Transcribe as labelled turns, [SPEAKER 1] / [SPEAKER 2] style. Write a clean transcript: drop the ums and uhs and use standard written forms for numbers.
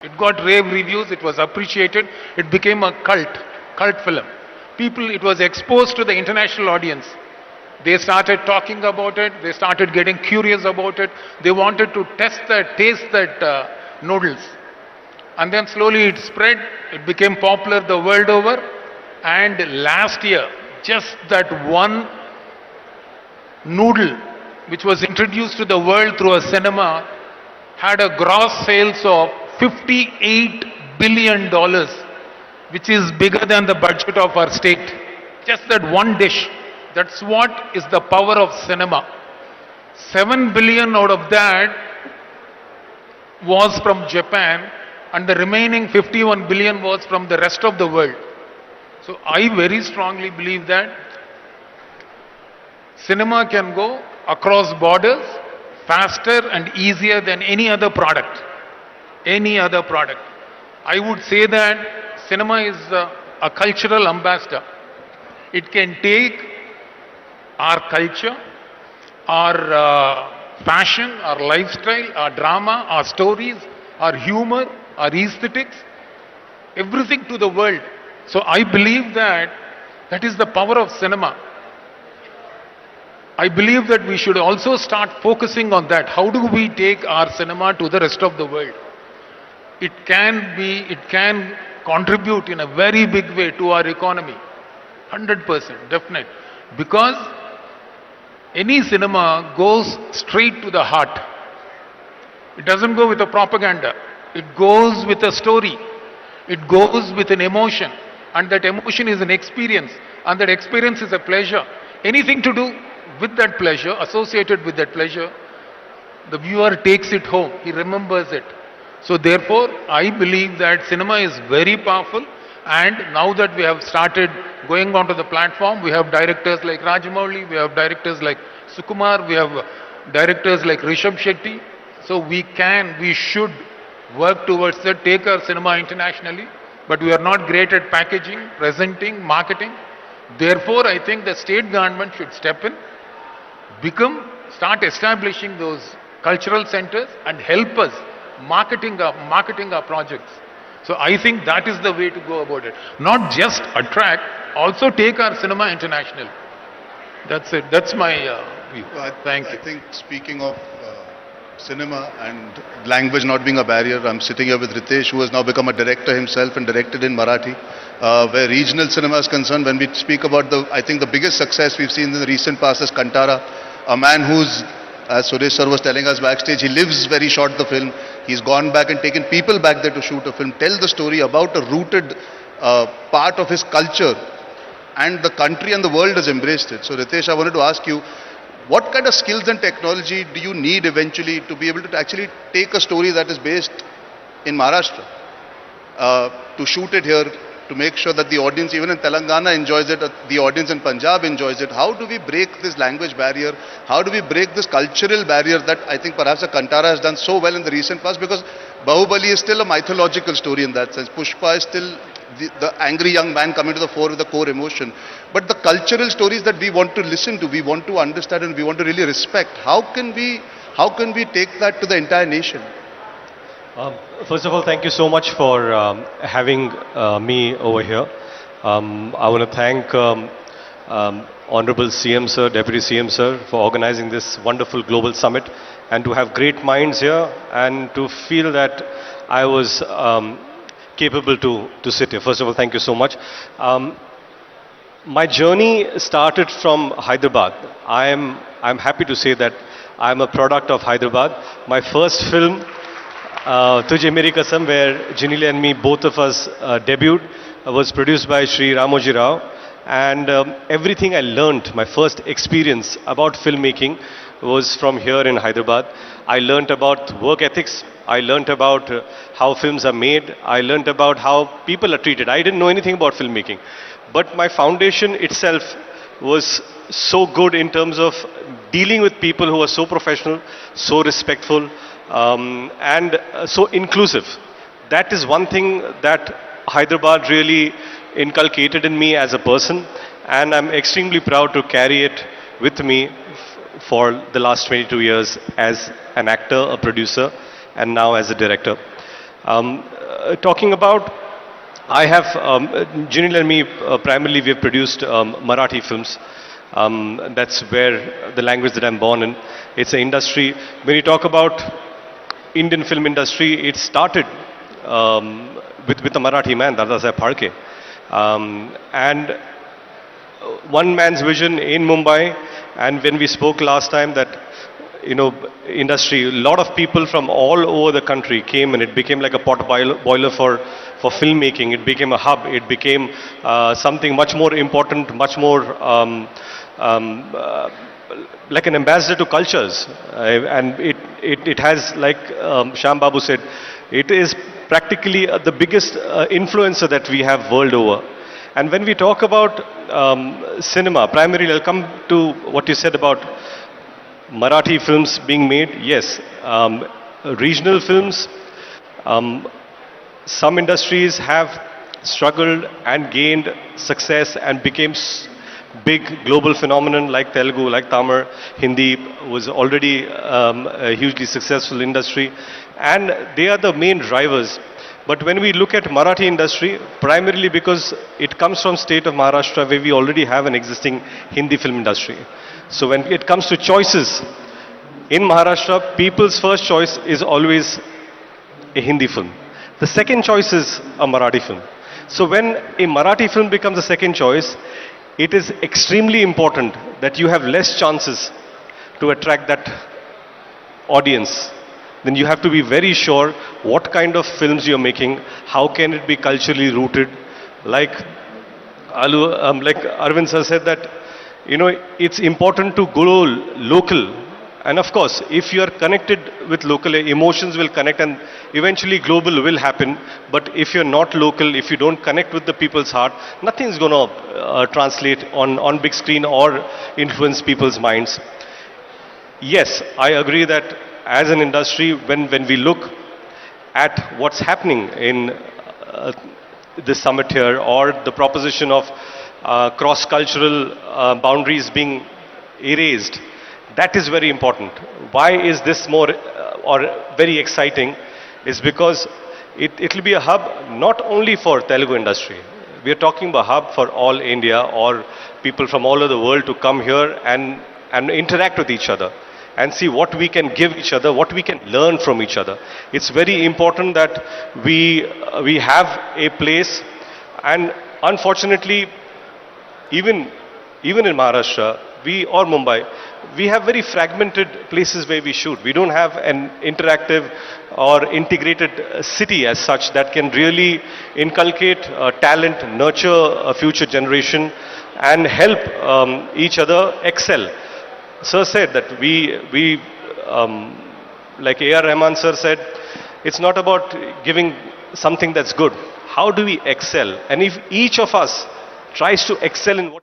[SPEAKER 1] It got rave reviews, it was appreciated, it became a cult film. People, it was exposed to the international audience. They started talking about it, they started getting curious about it, they wanted to taste that noodles. And then slowly it spread, it became popular the world over. And last year, just that one noodle which was introduced to the world through a cinema had a gross sales of $58 billion, which is bigger than the budget of our state. Just that one dish. That's what is the power of cinema. 7 billion out of that was from Japan, and the remaining 51 billion was from the rest of the world. So I very strongly believe that cinema can go across borders faster and easier than any other product. Any other product. I would say that cinema is a cultural ambassador. It can take our culture, our fashion, our lifestyle, our drama, our stories, our humor, our aesthetics, everything to the world. So I believe that that is the power of cinema. I believe that we should also start focusing on that. How do we take our cinema to the rest of the world? It can contribute in a very big way to our economy. 100%, definite. Because any cinema goes straight to the heart. It doesn't go with a propaganda. It goes with a story. It goes with an emotion. And that emotion is an experience. And that experience is a pleasure. Anything to do with that pleasure, associated with that pleasure, the viewer takes it home. He remembers it. So therefore, I believe that cinema is very powerful. And now that we have started going onto the platform, we have directors like Rajamouli, we have directors like Sukumar, we have directors like Rishabh Shetty. So we should work towards that, take our cinema internationally. But we are not great at packaging, presenting, marketing. Therefore, I think the state government should step in, start establishing those cultural centers and help us marketing our projects. So I think that is the way to go about it. Not just attract, also take our cinema international. That's it. That's my view. Thank you.
[SPEAKER 2] I think speaking of cinema and language not being a barrier, I'm sitting here with Ritesh, who has now become a director himself and directed in Marathi. Where regional cinema is concerned, when we speak about I think the biggest success we've seen in the recent past is Kantara, a man who's, as Suresh sir was telling us backstage, he lives very short the film. He's gone back and taken people back there to shoot a film, tell the story about a rooted part of his culture, and the country and the world has embraced it. So Ritesh, I wanted to ask you, what kind of skills and technology do you need eventually to be able to actually take a story that is based in Maharashtra, to shoot it here, to make sure that the audience, even in Telangana, enjoys it, the audience in Punjab enjoys it? How do we break this language barrier? How do we break this cultural barrier that I think perhaps a Kantara has done so well in the recent past? Because Bahubali is still a mythological story in that sense. Pushpa is still the angry young man coming to the fore with the core emotion. But the cultural stories that we want to listen to, we want to understand, and we want to really respect, how can we take that to the entire nation?
[SPEAKER 3] First of all, thank you so much for having me over here. I want to thank Honorable CM Sir, Deputy CM Sir, for organizing this wonderful global summit, and to have great minds here, and to feel that I was capable to sit here. First of all, thank you so much. My journey started from Hyderabad. I'm happy to say that I'm a product of Hyderabad. My first film, Tujhe Meri Kasam, where Jinili and me, both of us debuted, was produced by Shri Ramoji Rao. And everything I learned, my first experience about filmmaking, was from here in Hyderabad. I learned about work ethics. I learned about how films are made. I learned about how people are treated. I didn't know anything about filmmaking. But my foundation itself was so good in terms of dealing with people who are so professional, so respectful, and so inclusive. That is one thing that Hyderabad really inculcated in me as a person, and I'm extremely proud to carry it with me for the last 22 years as an actor, a producer, and now as a director. talking about, I have, Junil and me, primarily we have produced Marathi films. That's where the language that I'm born in. It's an industry. When you talk about Indian film industry, it started with a Marathi man, Dadasaheb Phalke. And one man's vision in Mumbai, and when we spoke last time that, industry, a lot of people from all over the country came and it became like a boiler for filmmaking. It became a hub. It became something much more important, much more like an ambassador to cultures. And it has, like Shyam Babu said, it is practically the biggest influencer that we have world over. And when we talk about cinema, primarily I'll come to what you said about Marathi films being made. Yes, regional films, some industries have struggled and gained success and became big global phenomenon like Telugu, like Tamil. Hindi was already a hugely successful industry, and they are the main drivers. But when we look at Marathi industry, primarily because it comes from state of Maharashtra where we already have an existing Hindi film industry. So when it comes to choices, in Maharashtra, people's first choice is always a Hindi film. The second choice is a Marathi film. So when a Marathi film becomes the second choice, it is extremely important that you have less chances to attract that audience. Then you have to be very sure what kind of films you're making, how can it be culturally rooted. Like Arvind sir said that, it's important to go local. And of course, if you are connected with local, emotions will connect and eventually global will happen. But if you're not local, if you don't connect with the people's heart, nothing's going to translate on big screen or influence people's minds. Yes, I agree that as an industry, when we look at what's happening in this summit here, or the proposition of cross-cultural boundaries being erased, that is very important. Why is this more or very exciting? Is because it will be a hub not only for Telugu industry. We are talking about a hub for all India or people from all over the world to come here and interact with each other and see what we can give each other, what we can learn from each other. It's very important that we have a place, and unfortunately, even in Maharashtra, or Mumbai, we have very fragmented places where we shoot. We don't have an interactive or integrated city as such that can really inculcate talent, nurture a future generation, and help each other excel. Sir said that we like A.R. Rahman sir said, it's not about giving something that's good. How do we excel? And if each of us tries to excel in what